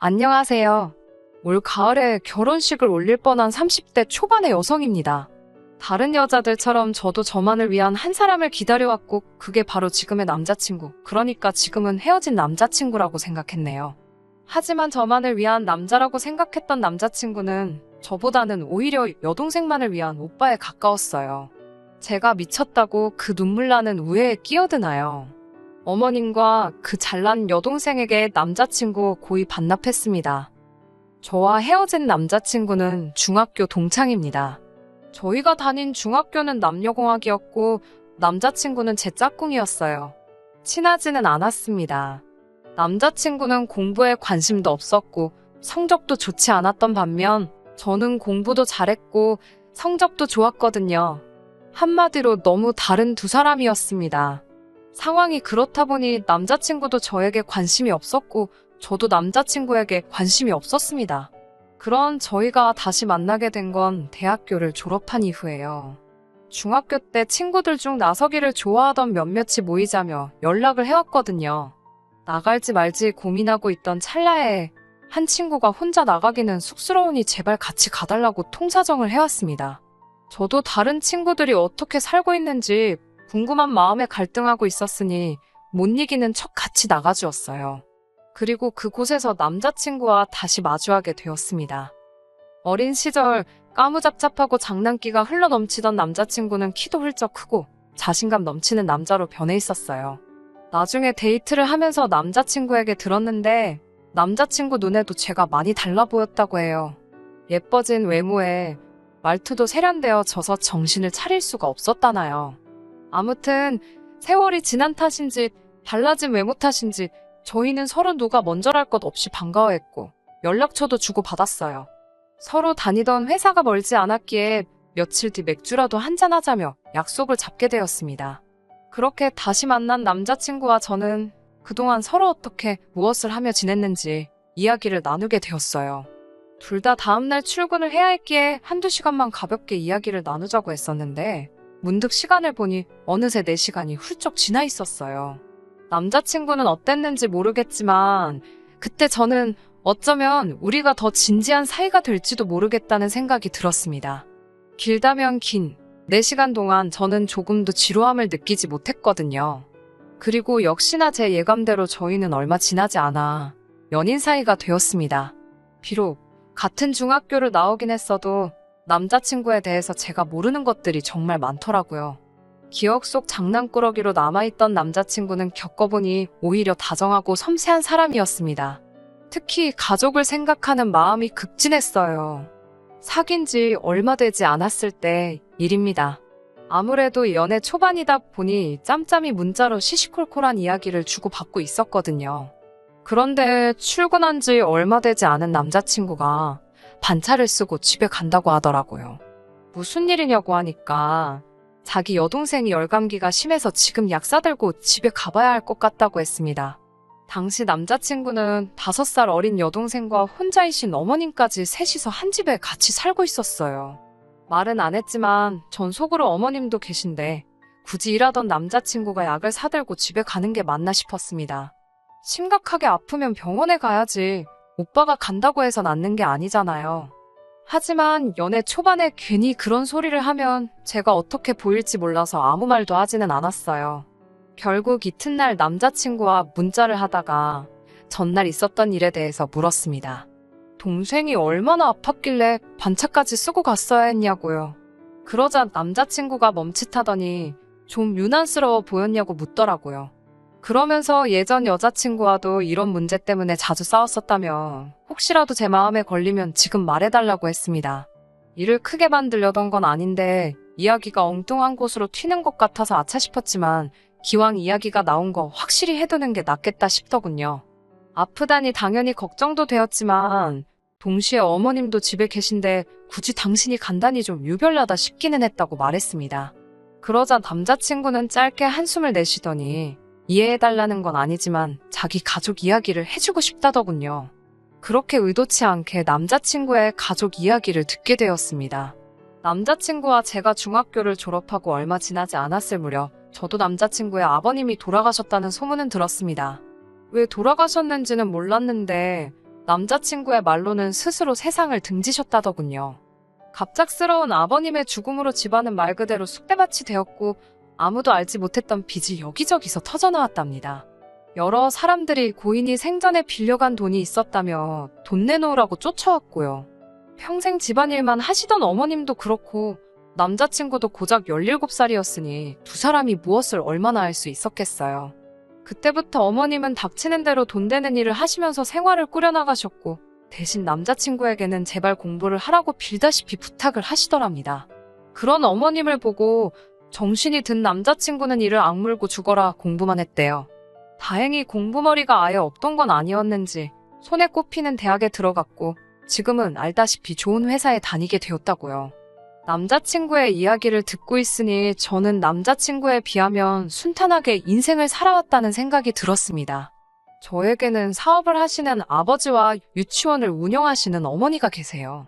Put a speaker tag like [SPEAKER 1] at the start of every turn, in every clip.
[SPEAKER 1] 안녕하세요. 올 가을에 결혼식을 올릴 뻔한 30대 초반의 여성입니다. 다른 여자들처럼 저도 저만을 위한 한 사람을 기다려왔고 그게 바로 지금의 남자친구, 그러니까 지금은 헤어진 남자친구라고 생각했네요. 하지만 저만을 위한 남자라고 생각했던 남자친구는 저보다는 오히려 여동생만을 위한 오빠에 가까웠어요. 제가 미쳤다고 그 눈물 나는 우애에 끼어드나요. 어머님과 그 잘난 여동생에게 남자친구 고이 반납했습니다. 저와 헤어진 남자친구는 중학교 동창입니다. 저희가 다닌 중학교는 남녀공학이었고 남자친구는 제 짝꿍이었어요. 친하지는 않았습니다. 남자친구는 공부에 관심도 없었고 성적도 좋지 않았던 반면 저는 공부도 잘했고 성적도 좋았거든요. 한마디로 너무 다른 두 사람이었습니다. 상황이 그렇다 보니 남자친구도 저에게 관심이 없었고 저도 남자친구에게 관심이 없었습니다. 그런 저희가 다시 만나게 된 건 대학교를 졸업한 이후예요. 중학교 때 친구들 중 나서기를 좋아하던 몇몇이 모이자며 연락을 해왔거든요. 나갈지 말지 고민하고 있던 찰나에 한 친구가 혼자 나가기는 쑥스러우니 제발 같이 가달라고 통사정을 해왔습니다. 저도 다른 친구들이 어떻게 살고 있는지 궁금한 마음에 갈등하고 있었으니 못 이기는 척 같이 나가주었어요. 그리고 그곳에서 남자친구와 다시 마주하게 되었습니다. 어린 시절 까무잡잡하고 장난기가 흘러넘치던 남자친구는 키도 훌쩍 크고 자신감 넘치는 남자로 변해 있었어요. 나중에 데이트를 하면서 남자친구에게 들었는데 남자친구 눈에도 제가 많이 달라 보였다고 해요. 예뻐진 외모에 말투도 세련되어져서 정신을 차릴 수가 없었다나요. 아무튼 세월이 지난 탓인지 달라진 외모 탓인지 저희는 서로 누가 먼저랄 것 없이 반가워했고 연락처도 주고받았어요. 서로 다니던 회사가 멀지 않았기에 며칠 뒤 맥주라도 한잔하자며 약속을 잡게 되었습니다. 그렇게 다시 만난 남자친구와 저는 그동안 서로 어떻게 무엇을 하며 지냈는지 이야기를 나누게 되었어요. 둘 다 다음날 출근을 해야 했기에 한두 시간만 가볍게 이야기를 나누자고 했었는데 문득 시간을 보니 어느새 4시간이 훌쩍 지나 있었어요. 남자친구는 어땠는지 모르겠지만 그때 저는 어쩌면 우리가 더 진지한 사이가 될지도 모르겠다는 생각이 들었습니다. 길다면 긴 4시간 동안 저는 조금도 지루함을 느끼지 못했거든요. 그리고 역시나 제 예감대로 저희는 얼마 지나지 않아 연인 사이가 되었습니다. 비록 같은 중학교를 나오긴 했어도 남자친구에 대해서 제가 모르는 것들이 정말 많더라고요. 기억 속 장난꾸러기로 남아있던 남자친구는 겪어보니 오히려 다정하고 섬세한 사람이었습니다. 특히 가족을 생각하는 마음이 극진했어요. 사귄 지 얼마 되지 않았을 때 일입니다. 아무래도 연애 초반이다 보니 짬짬이 문자로 시시콜콜한 이야기를 주고받고 있었거든요. 그런데 출근한 지 얼마 되지 않은 남자친구가 반차를 쓰고 집에 간다고 하더라고요. 무슨 일이냐고 하니까 자기 여동생이 열감기가 심해서 지금 약 사들고 집에 가봐야 할 것 같다고 했습니다. 당시 남자친구는 5살 어린 여동생과 혼자이신 어머님까지 셋이서 한 집에 같이 살고 있었어요. 말은 안 했지만 전 속으로 어머님도 계신데 굳이 일하던 남자친구가 약을 사들고 집에 가는 게 맞나 싶었습니다. 심각하게 아프면 병원에 가야지 오빠가 간다고 해서 낫는 게 아니잖아요. 하지만 연애 초반에 괜히 그런 소리를 하면 제가 어떻게 보일지 몰라서 아무 말도 하지는 않았어요. 결국 이튿날 남자친구와 문자를 하다가 전날 있었던 일에 대해서 물었습니다. 동생이 얼마나 아팠길래 반차까지 쓰고 갔어야 했냐고요. 그러자 남자친구가 멈칫하더니 좀 유난스러워 보였냐고 묻더라고요. 그러면서 예전 여자친구와도 이런 문제 때문에 자주 싸웠었다며 혹시라도 제 마음에 걸리면 지금 말해달라고 했습니다. 일을 크게 만들려던 건 아닌데 이야기가 엉뚱한 곳으로 튀는 것 같아서 아차 싶었지만 기왕 이야기가 나온 거 확실히 해두는 게 낫겠다 싶더군요. 아프다니 당연히 걱정도 되었지만 동시에 어머님도 집에 계신데 굳이 당신이 간다니 좀 유별나다 싶기는 했다고 말했습니다. 그러자 남자친구는 짧게 한숨을 내쉬더니 이해해달라는 건 아니지만 자기 가족 이야기를 해주고 싶다더군요. 그렇게 의도치 않게 남자친구의 가족 이야기를 듣게 되었습니다. 남자친구와 제가 중학교를 졸업하고 얼마 지나지 않았을 무렵 저도 남자친구의 아버님이 돌아가셨다는 소문은 들었습니다. 왜 돌아가셨는지는 몰랐는데 남자친구의 말로는 스스로 세상을 등지셨다더군요. 갑작스러운 아버님의 죽음으로 집안은 말 그대로 쑥대밭이 되었고 아무도 알지 못했던 빚이 여기저기서 터져나왔답니다. 여러 사람들이 고인이 생전에 빌려간 돈이 있었다며 돈 내놓으라고 쫓아왔고요. 평생 집안일만 하시던 어머님도 그렇고 남자친구도 고작 17살이었으니 두 사람이 무엇을 얼마나 할 수 있었겠어요. 그때부터 어머님은 닥치는 대로 돈 되는 일을 하시면서 생활을 꾸려나가셨고 대신 남자친구에게는 제발 공부를 하라고 빌다시피 부탁을 하시더랍니다. 그런 어머님을 보고 정신이 든 남자친구는 이를 악물고 죽어라 공부만 했대요. 다행히 공부머리가 아예 없던 건 아니었는지 손에 꼽히는 대학에 들어갔고 지금은 알다시피 좋은 회사에 다니게 되었다고요. 남자친구의 이야기를 듣고 있으니 저는 남자친구에 비하면 순탄하게 인생을 살아왔다는 생각이 들었습니다. 저에게는 사업을 하시는 아버지와 유치원을 운영하시는 어머니가 계세요.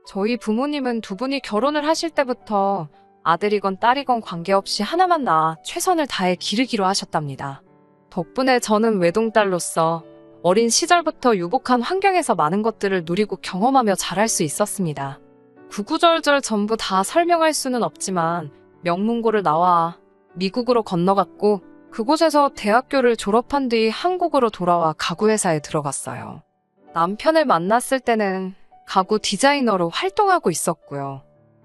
[SPEAKER 1] 저희 부모님은 두 분이 결혼을 하실 때부터 아들이건 딸이건 관계없이 하나만 낳아 최선을 다해 기르기로 하셨답니다. 덕분에 저는 외동딸로서 어린 시절부터 유복한 환경에서 많은 것들을 누리고 경험하며 자랄 수 있었습니다. 구구절절 전부 다 설명할 수는 없지만 명문고를 나와 미국으로 건너갔고 그곳에서 대학교를 졸업한 뒤 한국으로 돌아와 가구회사에 들어갔어요. 남편을 만났을 때는 가구 디자이너로 활동하고 있었고요.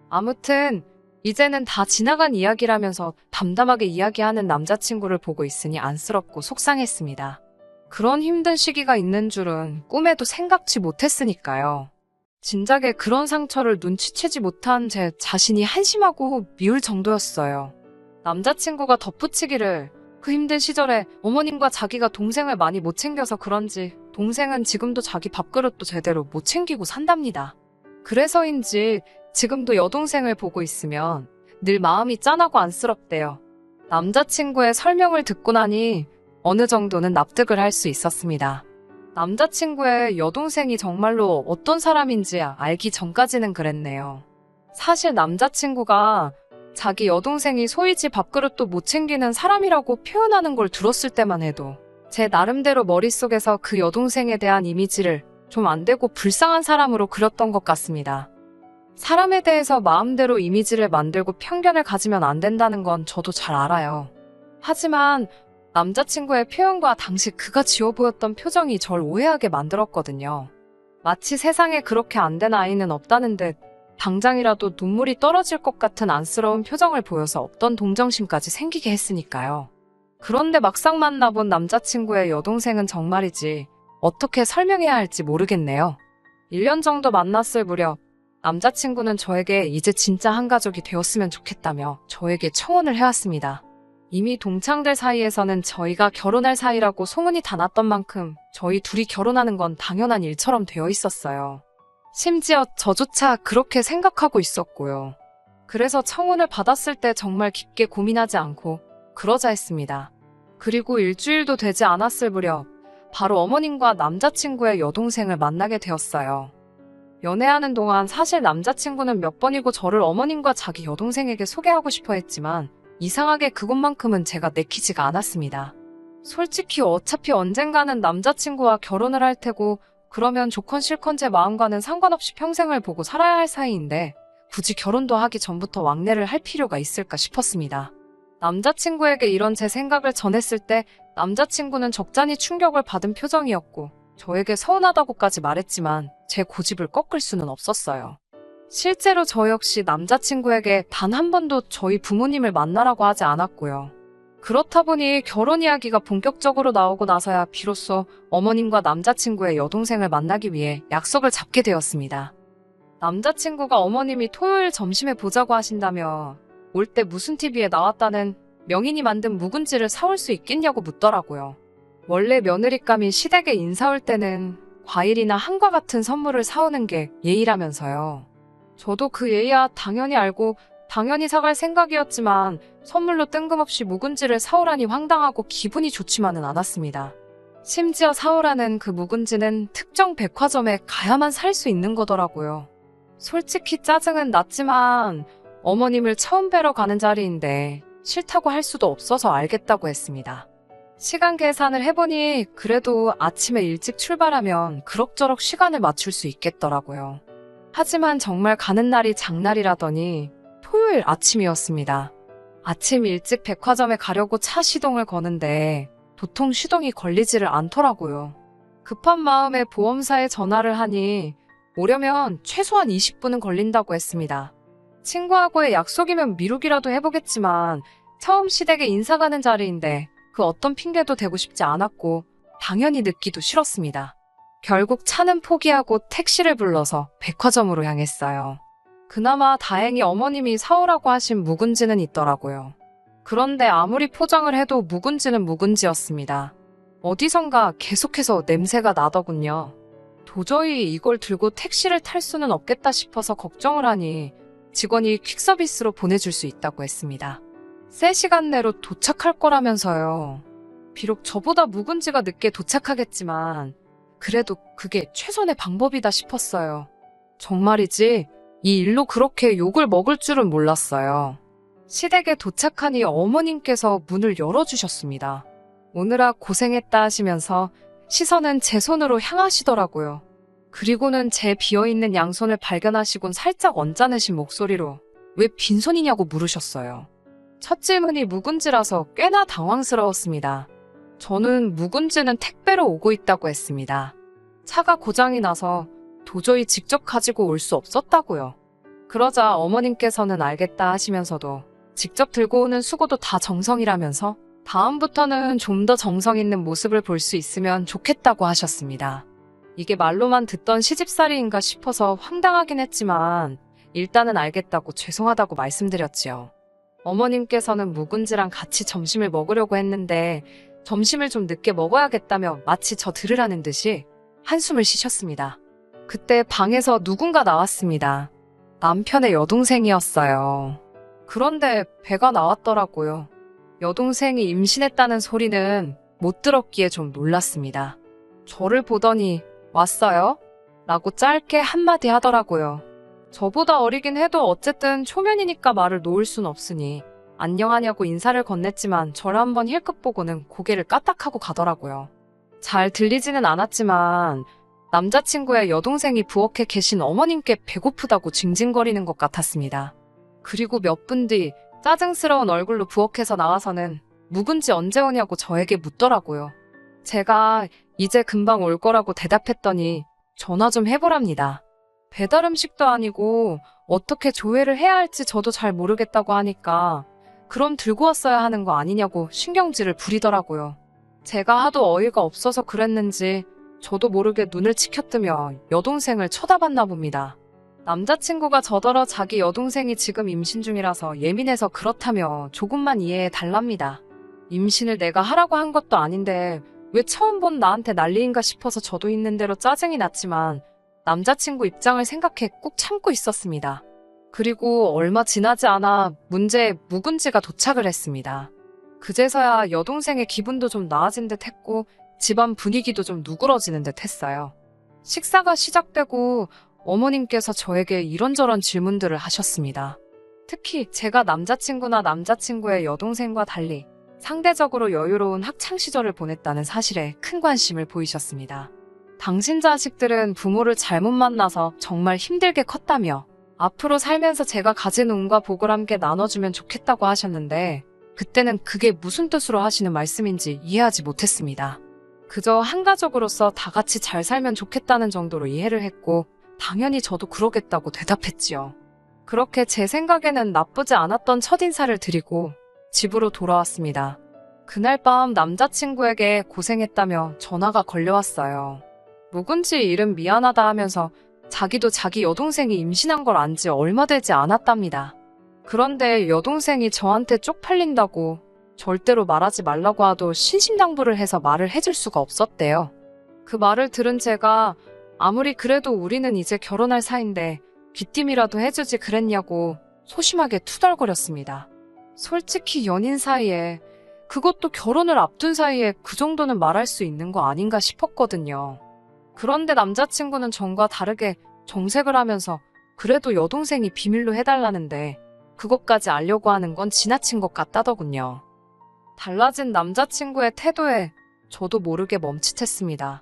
[SPEAKER 1] 아무튼 이제는 다 지나간 이야기라면서 담담하게 이야기하는 남자친구를 보고 있으니 안쓰럽고 속상했습니다. 그런 힘든 시기가 있는 줄은 꿈에도 생각지 못했으니까요. 진작에 그런 상처를 눈치채지 못한 제 자신이 한심하고 미울 정도였어요. 남자친구가 덧붙이기를 그 힘든 시절에 어머님과 자기가 동생을 많이 못 챙겨서 그런지 동생은 지금도 자기 밥그릇도 제대로 못 챙기고 산답니다. 그래서인지 지금도 여동생을 보고 있으면 늘 마음이 짠하고 안쓰럽대요. 남자친구의 설명을 듣고 나니 어느 정도는 납득을 할 수 있었습니다. 남자친구의 여동생이 정말로 어떤 사람인지 알기 전까지는 그랬네요. 사실 남자친구가 자기 여동생이 소위 지 밥그릇도 못 챙기는 사람이라고 표현하는 걸 들었을 때만 해도 제 나름대로 머릿속에서 그 여동생에 대한 이미지를 좀 안 되고 불쌍한 사람으로 그렸던 것 같습니다. 사람에 대해서 마음대로 이미지를 만들고 편견을 가지면 안 된다는 건 저도 잘 알아요. 하지만 남자친구의 표현과 당시 그가 지어 보였던 표정이 절 오해하게 만들었거든요. 마치 세상에 그렇게 안 된 아이는 없다는 듯 당장이라도 눈물이 떨어질 것 같은 안쓰러운 표정을 보여서 없던 동정심까지 생기게 했으니까요. 그런데 막상 만나본 남자친구의 여동생은 정말이지 어떻게 설명해야 할지 모르겠네요. 1년 정도 만났을 무렵 남자친구는 저에게 이제 진짜 한 가족이 되었으면 좋겠다며 저에게 청혼을 해왔습니다. 이미 동창들 사이에서는 저희가 결혼할 사이라고 소문이 다 났던 만큼 저희 둘이 결혼하는 건 당연한 일처럼 되어 있었어요. 심지어 저조차 그렇게 생각하고 있었고요. 그래서 청혼을 받았을 때 정말 깊게 고민하지 않고 그러자 했습니다. 그리고 일주일도 되지 않았을 무렵 바로 어머님과 남자친구의 여동생을 만나게 되었어요. 연애하는 동안 사실 남자친구는 몇 번이고 저를 어머님과 자기 여동생에게 소개하고 싶어 했지만 이상하게 그것만큼은 제가 내키지가 않았습니다. 솔직히 어차피 언젠가는 남자친구와 결혼을 할 테고 그러면 좋건 싫건 제 마음과는 상관없이 평생을 보고 살아야 할 사이인데 굳이 결혼도 하기 전부터 왕래를 할 필요가 있을까 싶었습니다. 남자친구에게 이런 제 생각을 전했을 때 남자친구는 적잖이 충격을 받은 표정이었고 저에게 서운하다고까지 말했지만 제 고집을 꺾을 수는 없었어요. 실제로 저 역시 남자친구에게 단 한 번도 저희 부모님을 만나라고 하지 않았고요. 그렇다 보니 결혼 이야기가 본격적으로 나오고 나서야 비로소 어머님과 남자친구의 여동생을 만나기 위해 약속을 잡게 되었습니다. 남자친구가 어머님이 토요일 점심에 보자고 하신다며 올 때 무슨 TV에 나왔다는 명인이 만든 묵은지를 사올 수 있겠냐고 묻더라고요. 원래 며느리감인 시댁에 인사 올 때는 과일이나 한과 같은 선물을 사오는 게 예의라면서요. 저도 그 예의야 당연히 알고 당연히 사갈 생각이었지만 선물로 뜬금없이 묵은지를 사오라니 황당하고 기분이 좋지만은 않았습니다. 심지어 사오라는 그 묵은지는 특정 백화점에 가야만 살 수 있는 거더라고요. 솔직히 짜증은 났지만 어머님을 처음 뵈러 가는 자리인데 싫다고 할 수도 없어서 알겠다고 했습니다. 시간 계산을 해보니 그래도 아침에 일찍 출발하면 그럭저럭 시간을 맞출 수 있겠더라고요. 하지만 정말 가는 날이 장날이라더니 토요일 아침이었습니다. 아침 일찍 백화점에 가려고 차 시동을 거는데 도통 시동이 걸리지를 않더라고요. 급한 마음에 보험사에 전화를 하니 오려면 최소한 20분은 걸린다고 했습니다. 친구하고의 약속이면 미루기라도 해보겠지만 처음 시댁에 인사 가는 자리인데 그 어떤 핑계도 대고 싶지 않았고 당연히 늦기도 싫었습니다. 결국 차는 포기하고 택시를 불러서 백화점으로 향했어요. 그나마 다행히 어머님이 사오라고 하신 묵은지는 있더라고요. 그런데 아무리 포장을 해도 묵은지는 묵은지였습니다. 어디선가 계속해서 냄새가 나더군요. 도저히 이걸 들고 택시를 탈 수는 없겠다 싶어서 걱정을 하니 직원이 퀵서비스로 보내줄 수 있다고 했습니다. 3시간 내로 도착할 거라면서요. 비록 저보다 묵은지가 늦게 도착하겠지만 그래도 그게 최선의 방법이다 싶었어요. 정말이지 이 일로 그렇게 욕을 먹을 줄은 몰랐어요. 시댁에 도착하니 어머님께서 문을 열어주셨습니다. 오느라 고생했다 하시면서 시선은 제 손으로 향하시더라고요. 그리고는 제 비어있는 양손을 발견하시곤 살짝 언짢으신 목소리로 왜 빈손이냐고 물으셨어요. 첫 질문이 묵은지라서 꽤나 당황스러웠습니다. 저는 묵은지는 택배로 오고 있다고 했습니다. 차가 고장이 나서 도저히 직접 가지고 올 수 없었다고요. 그러자 어머님께서는 알겠다 하시면서도 직접 들고 오는 수고도 다 정성이라면서 다음부터는 좀 더 정성 있는 모습을 볼 수 있으면 좋겠다고 하셨습니다. 이게 말로만 듣던 시집살이인가 싶어서 황당하긴 했지만 일단은 알겠다고 죄송하다고 말씀드렸지요. 어머님께서는 묵은지랑 같이 점심을 먹으려고 했는데 점심을 좀 늦게 먹어야겠다며 마치 저 들으라는 듯이 한숨을 쉬셨습니다. 그때 방에서 누군가 나왔습니다. 남편의 여동생이었어요. 그런데 배가 나왔더라고요. 여동생이 임신했다는 소리는 못 들었기에 좀 놀랐습니다. 저를 보더니 왔어요? 라고 짧게 한마디 하더라고요. 저보다 어리긴 해도 어쨌든 초면이니까 말을 놓을 순 없으니 안녕하냐고 인사를 건넸지만 저를 한번 힐끗 보고는 고개를 까딱하고 가더라고요. 잘 들리지는 않았지만 남자친구의 여동생이 부엌에 계신 어머님께 배고프다고 징징거리는 것 같았습니다. 그리고 몇 분 뒤 짜증스러운 얼굴로 부엌에서 나와서는 묵은지 언제 오냐고 저에게 묻더라고요. 제가 이제 금방 올 거라고 대답했더니 전화 좀 해보랍니다. 배달 음식도 아니고 어떻게 조회를 해야 할지 저도 잘 모르겠다고 하니까 그럼 들고 왔어야 하는 거 아니냐고 신경질을 부리더라고요. 제가 하도 어이가 없어서 그랬는지 저도 모르게 눈을 치켜뜨며 여동생을 쳐다봤나 봅니다. 남자친구가 저더러 자기 여동생이 지금 임신 중이라서 예민해서 그렇다며 조금만 이해해 달랍니다. 임신을 내가 하라고 한 것도 아닌데 왜 처음 본 나한테 난리인가 싶어서 저도 있는 대로 짜증이 났지만 남자친구 입장을 생각해 꾹 참고 있었습니다. 그리고 얼마 지나지 않아 문제의 묵은지가 도착을 했습니다. 그제서야 여동생의 기분도 좀 나아진 듯 했고 집안 분위기도 좀 누그러지는 듯 했어요. 식사가 시작되고 어머님께서 저에게 이런저런 질문들을 하셨습니다. 특히 제가 남자친구나 남자친구의 여동생과 달리 상대적으로 여유로운 학창시절을 보냈다는 사실에 큰 관심을 보이셨습니다. 당신 자식들은 부모를 잘못 만나서 정말 힘들게 컸다며 앞으로 살면서 제가 가진 운과 복을 함께 나눠주면 좋겠다고 하셨는데 그때는 그게 무슨 뜻으로 하시는 말씀인지 이해하지 못했습니다. 그저 한 가족으로서 다 같이 잘 살면 좋겠다는 정도로 이해를 했고 당연히 저도 그러겠다고 대답했지요. 그렇게 제 생각에는 나쁘지 않았던 첫인사를 드리고 집으로 돌아왔습니다. 그날 밤 남자친구에게 고생했다며 전화가 걸려왔어요. 묵은지 일은 미안하다 하면서 자기도 자기 여동생이 임신한 걸 안 지 얼마 되지 않았답니다. 그런데 여동생이 저한테 쪽팔린다고 절대로 말하지 말라고 하도 신신당부를 해서 말을 해줄 수가 없었대요. 그 말을 들은 제가 아무리 그래도 우리는 이제 결혼할 사이인데 귀띔이라도 해주지 그랬냐고 소심하게 투덜거렸습니다. 솔직히 연인 사이에 그것도 결혼을 앞둔 사이에 그 정도는 말할 수 있는 거 아닌가 싶었거든요. 그런데 남자친구는 전과 다르게 정색을 하면서 그래도 여동생이 비밀로 해달라는데 그것까지 알려고 하는 건 지나친 것 같다더군요. 달라진 남자친구의 태도에 저도 모르게 멈칫했습니다.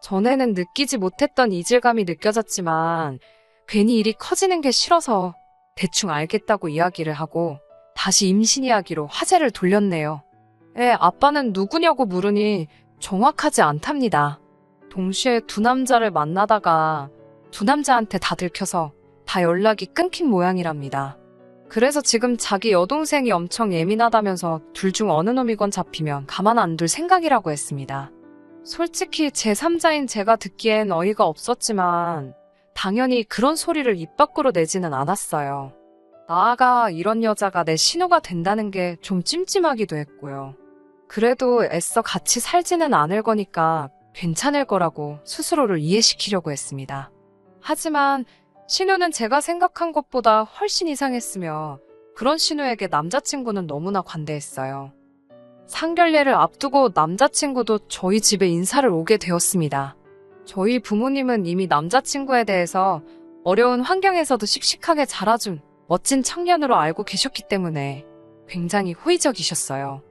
[SPEAKER 1] 전에는 느끼지 못했던 이질감이 느껴졌지만 괜히 일이 커지는 게 싫어서 대충 알겠다고 이야기를 하고 다시 임신 이야기로 화제를 돌렸네요. 아빠는 누구냐고 물으니 정확하지 않답니다. 동시에 두 남자를 만나다가 두 남자한테 다 들켜서 다 연락이 끊긴 모양이랍니다. 그래서 지금 자기 여동생이 엄청 예민하다면서 둘 중 어느 놈이건 잡히면 가만 안 둘 생각이라고 했습니다. 솔직히 제3자인 제가 듣기엔 어이가 없었지만 당연히 그런 소리를 입 밖으로 내지는 않았어요. 나아가 이런 여자가 내 신우가 된다는 게 좀 찜찜하기도 했고요. 그래도 애써 같이 살지는 않을 거니까 괜찮을 거라고 스스로를 이해시키려고 했습니다. 하지만 신우는 제가 생각한 것보다 훨씬 이상했으며 그런 신우에게 남자친구는 너무나 관대했어요. 상견례를 앞두고 남자친구도 저희 집에 인사를 오게 되었습니다. 저희 부모님은 이미 남자친구에 대해서 어려운 환경에서도 씩씩하게 자라준 멋진 청년으로 알고 계셨기 때문에 굉장히 호의적이셨어요.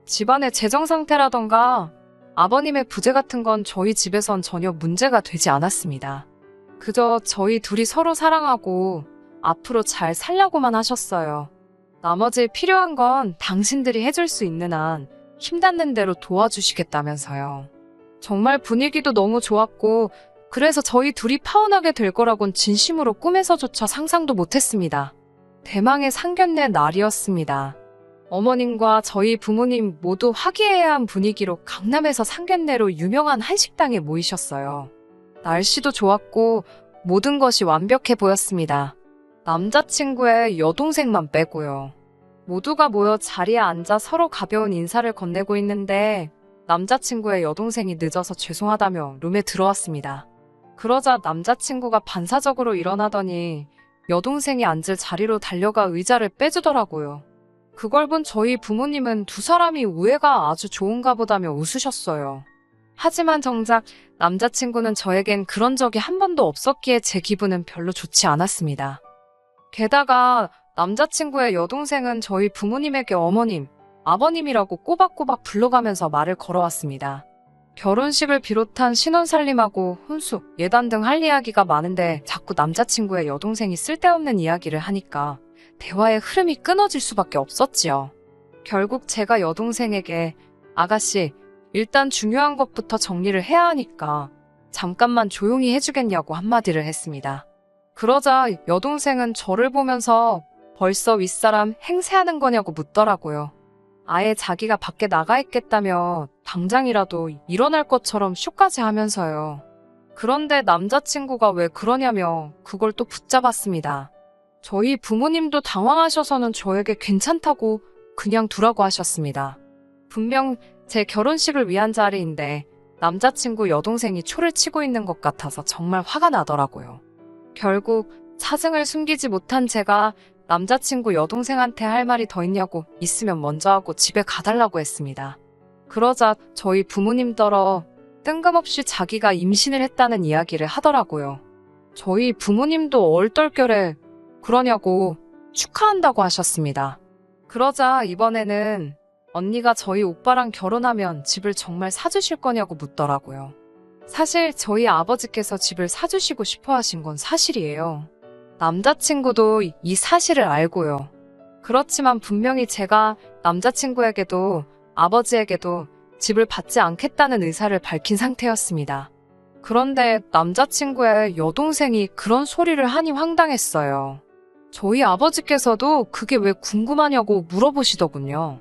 [SPEAKER 1] 집안의 재정 상태라던가 아버님의 부재 같은 건 저희 집에선 전혀 문제가 되지 않았습니다. 그저 저희 둘이 서로 사랑하고 앞으로 잘 살라고만 하셨어요. 나머지 필요한 건 당신들이 해줄 수 있는 한 힘닿는 대로 도와주시겠다면서요. 정말 분위기도 너무 좋았고 그래서 저희 둘이 파혼하게 될 거라곤 진심으로 꿈에서조차 상상도 못했습니다. 대망의 상견례 날이었습니다. 어머님과 저희 부모님 모두 화기애애한 분위기로 강남에서 상견례로 유명한 한식당에 모이셨어요. 날씨도 좋았고 모든 것이 완벽해 보였습니다. 남자친구의 여동생만 빼고요. 모두가 모여 자리에 앉아 서로 가벼운 인사를 건네고 있는데 남자친구의 여동생이 늦어서 죄송하다며 룸에 들어왔습니다. 그러자 남자친구가 반사적으로 일어나더니 여동생이 앉을 자리로 달려가 의자를 빼주더라고요. 그걸 본 저희 부모님은 두 사람이 우애가 아주 좋은가 보다며 웃으셨어요. 하지만 정작 남자친구는 저에겐 그런 적이 한 번도 없었기에 제 기분은 별로 좋지 않았습니다. 게다가 남자친구의 여동생은 저희 부모님에게 어머님, 아버님이라고 꼬박꼬박 불러가면서 말을 걸어왔습니다. 결혼식을 비롯한 신혼살림하고 혼수, 예단 등 할 이야기가 많은데 자꾸 남자친구의 여동생이 쓸데없는 이야기를 하니까 대화의 흐름이 끊어질 수밖에 없었지요. 결국 제가 여동생에게 아가씨, 일단 중요한 것부터 정리를 해야 하니까 잠깐만 조용히 해주겠냐고 한마디를 했습니다. 그러자 여동생은 저를 보면서 벌써 윗사람 행세하는 거냐고 묻더라고요. 아예 자기가 밖에 나가 있겠다며 당장이라도 일어날 것처럼 쇼까지 하면서요. 그런데 남자친구가 왜 그러냐며 그걸 또 붙잡았습니다. 저희 부모님도 당황하셔서는 저에게 괜찮다고 그냥 두라고 하셨습니다. 분명 제 결혼식을 위한 자리인데 남자친구 여동생이 초를 치고 있는 것 같아서 정말 화가 나더라고요. 결국 사정을 숨기지 못한 제가 남자친구 여동생한테 할 말이 더 있냐고 있으면 먼저 하고 집에 가달라고 했습니다. 그러자 저희 부모님더러 뜬금없이 자기가 임신을 했다는 이야기를 하더라고요. 저희 부모님도 얼떨결에 그러냐고 축하한다고 하셨습니다. 그러자 이번에는 언니가 저희 오빠랑 결혼하면 집을 정말 사주실 거냐고 묻더라고요. 사실 저희 아버지께서 집을 사주시고 싶어 하신 건 사실이에요. 남자친구도 이 사실을 알고요. 그렇지만 분명히 제가 남자친구에게도 아버지에게도 집을 받지 않겠다는 의사를 밝힌 상태였습니다. 그런데 남자친구의 여동생이 그런 소리를 하니 황당했어요. 저희 아버지께서도 그게 왜 궁금하냐고 물어보시더군요.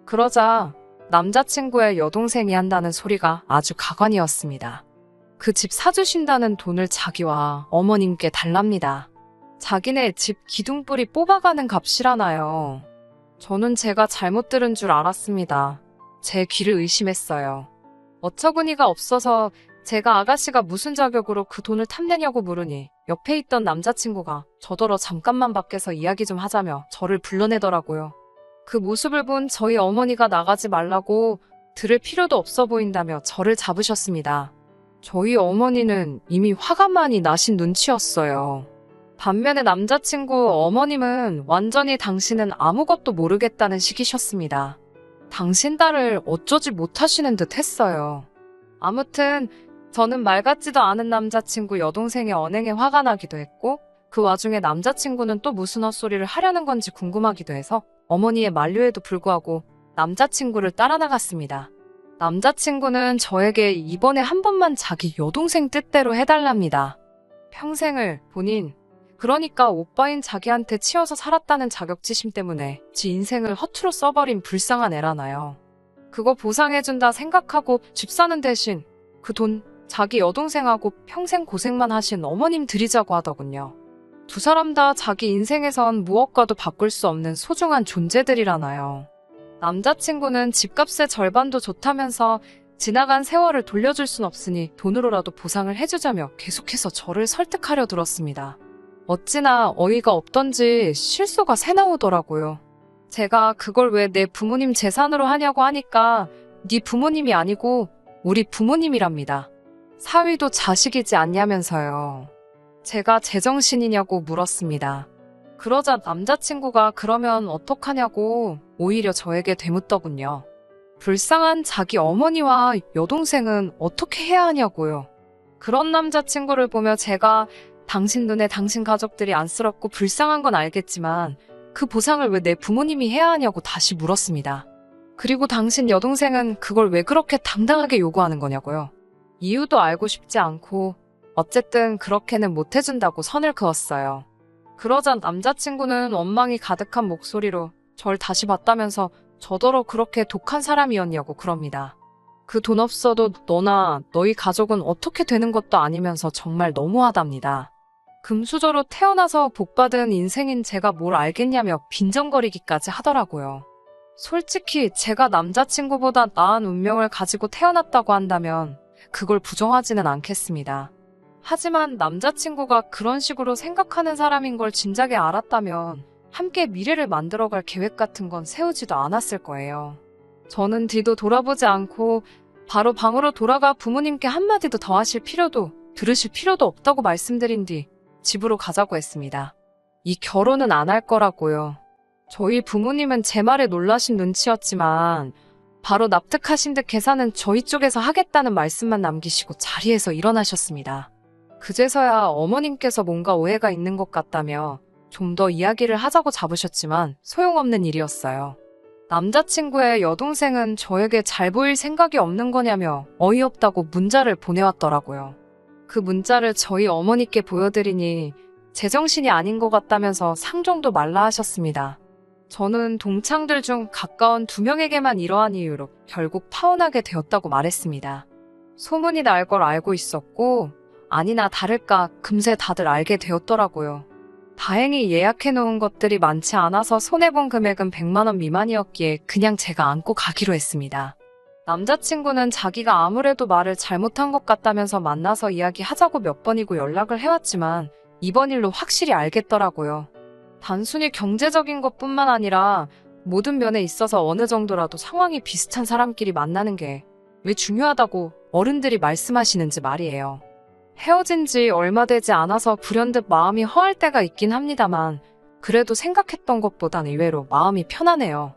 [SPEAKER 1] 그러자 남자친구의 여동생이 한다는 소리가 아주 가관이었습니다. 그 집 사주신다는 돈을 자기와 어머님께 달랍니다. 자기네 집 기둥뿌리 뽑아가는 값이라나요. 저는 제가 잘못 들은 줄 알았습니다. 제 귀를 의심했어요. 어처구니가 없어서 제가 아가씨가 무슨 자격으로 그 돈을 탐내냐고 물으니 옆에 있던 남자친구가 저더러 잠깐만 밖에서 이야기 좀 하자며 저를 불러내더라고요. 그 모습을 본 저희 어머니가 나가지 말라고 들을 필요도 없어 보인다며 저를 잡으셨습니다. 저희 어머니는 이미 화가 많이 나신 눈치였어요. 반면에 남자친구 어머님은 완전히 당신은 아무것도 모르겠다는 식이셨습니다. 당신 딸을 어쩌지 못하시는 듯 했어요. 아무튼 저는 말 같지도 않은 남자친구 여동생의 언행에 화가 나기도 했고 그 와중에 남자친구는 또 무슨 헛소리를 하려는 건지 궁금하기도 해서 어머니의 만류에도 불구하고 남자친구를 따라 나갔습니다. 남자친구는 저에게 이번에 한 번만 자기 여동생 뜻대로 해달랍니다. 평생을 본인, 그러니까 오빠인 자기한테 치여서 살았다는 자격지심 때문에 지 인생을 허투루 써버린 불쌍한 애라나요. 그거 보상해준다 생각하고 집 사는 대신 그 돈 자기 여동생하고 평생 고생만 하신 어머님 드리자고 하더군요. 두 사람 다 자기 인생에선 무엇과도 바꿀 수 없는 소중한 존재들이라나요. 남자친구는 집값의 절반도 좋다면서 지나간 세월을 돌려줄 순 없으니 돈으로라도 보상을 해주자며 계속해서 저를 설득하려 들었습니다. 어찌나 어이가 없던지 실소가 새 나오더라고요. 제가 그걸 왜 내 부모님 재산으로 하냐고 하니까 네 부모님이 아니고 우리 부모님이랍니다. 사위도 자식이지 않냐면서요. 제가 제정신이냐고 물었습니다. 그러자 남자친구가 그러면 어떡하냐고 오히려 저에게 되묻더군요. 불쌍한 자기 어머니와 여동생은 어떻게 해야 하냐고요. 그런 남자친구를 보며 제가 당신 눈에 당신 가족들이 안쓰럽고 불쌍한 건 알겠지만 그 보상을 왜 내 부모님이 해야 하냐고 다시 물었습니다. 그리고 당신 여동생은 그걸 왜 그렇게 당당하게 요구하는 거냐고요. 이유도 알고 싶지 않고 어쨌든 그렇게는 못 해준다고 선을 그었어요. 그러자 남자친구는 원망이 가득한 목소리로 절 다시 봤다면서 저더러 그렇게 독한 사람이었냐고 그럽니다. 그 돈 없어도 너나 너희 가족은 어떻게 되는 것도 아니면서 정말 너무하답니다. 금수저로 태어나서 복받은 인생인 제가 뭘 알겠냐며 빈정거리기까지 하더라고요. 솔직히 제가 남자친구보다 나은 운명을 가지고 태어났다고 한다면 그걸 부정하지는 않겠습니다. 하지만 남자친구가 그런 식으로 생각하는 사람인 걸 진작에 알았다면 함께 미래를 만들어갈 계획 같은 건 세우지도 않았을 거예요. 저는 뒤도 돌아보지 않고 바로 방으로 돌아가 부모님께 한마디도 더 하실 필요도 들으실 필요도 없다고 말씀드린 뒤 집으로 가자고 했습니다. 이 결혼은 안 할 거라고요. 저희 부모님은 제 말에 놀라신 눈치였지만 바로 납득하신 듯 계산은 저희 쪽에서 하겠다는 말씀만 남기시고 자리에서 일어나셨습니다. 그제서야 어머님께서 뭔가 오해가 있는 것 같다며 좀 더 이야기를 하자고 잡으셨지만 소용없는 일이었어요. 남자친구의 여동생은 저에게 잘 보일 생각이 없는 거냐며 어이없다고 문자를 보내왔더라고요. 그 문자를 저희 어머니께 보여드리니 제정신이 아닌 것 같다면서 상종도 말라 하셨습니다. 저는 동창들 중 가까운 2명에게만 이러한 이유로 결국 파혼하게 되었다고 말했습니다. 소문이 날 걸 알고 있었고 아니나 다를까 금세 다들 알게 되었더라고요. 다행히 예약해놓은 것들이 많지 않아서 손해본 금액은 100만 원 미만이었기에 그냥 제가 안고 가기로 했습니다. 남자친구는 자기가 아무래도 말을 잘못한 것 같다면서 만나서 이야기하자고 몇 번이고 연락을 해왔지만 이번 일로 확실히 알겠더라고요. 단순히 경제적인 것뿐만 아니라 모든 면에 있어서 어느 정도라도 상황이 비슷한 사람끼리 만나는 게 왜 중요하다고 어른들이 말씀하시는지 말이에요. 헤어진 지 얼마 되지 않아서 불현듯 마음이 허할 때가 있긴 합니다만 그래도 생각했던 것보단 의외로 마음이 편하네요.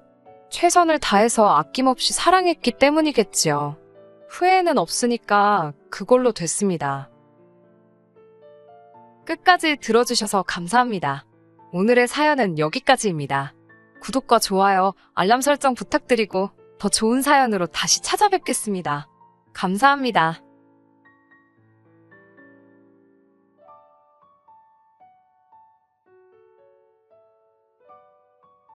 [SPEAKER 1] 최선을 다해서 아낌없이 사랑했기 때문이겠지요. 후회는 없으니까 그걸로 됐습니다. 끝까지 들어주셔서 감사합니다. 오늘의 사연은 여기까지입니다. 구독과 좋아요, 알람 설정 부탁드리고 더 좋은 사연으로 다시 찾아뵙겠습니다. 감사합니다.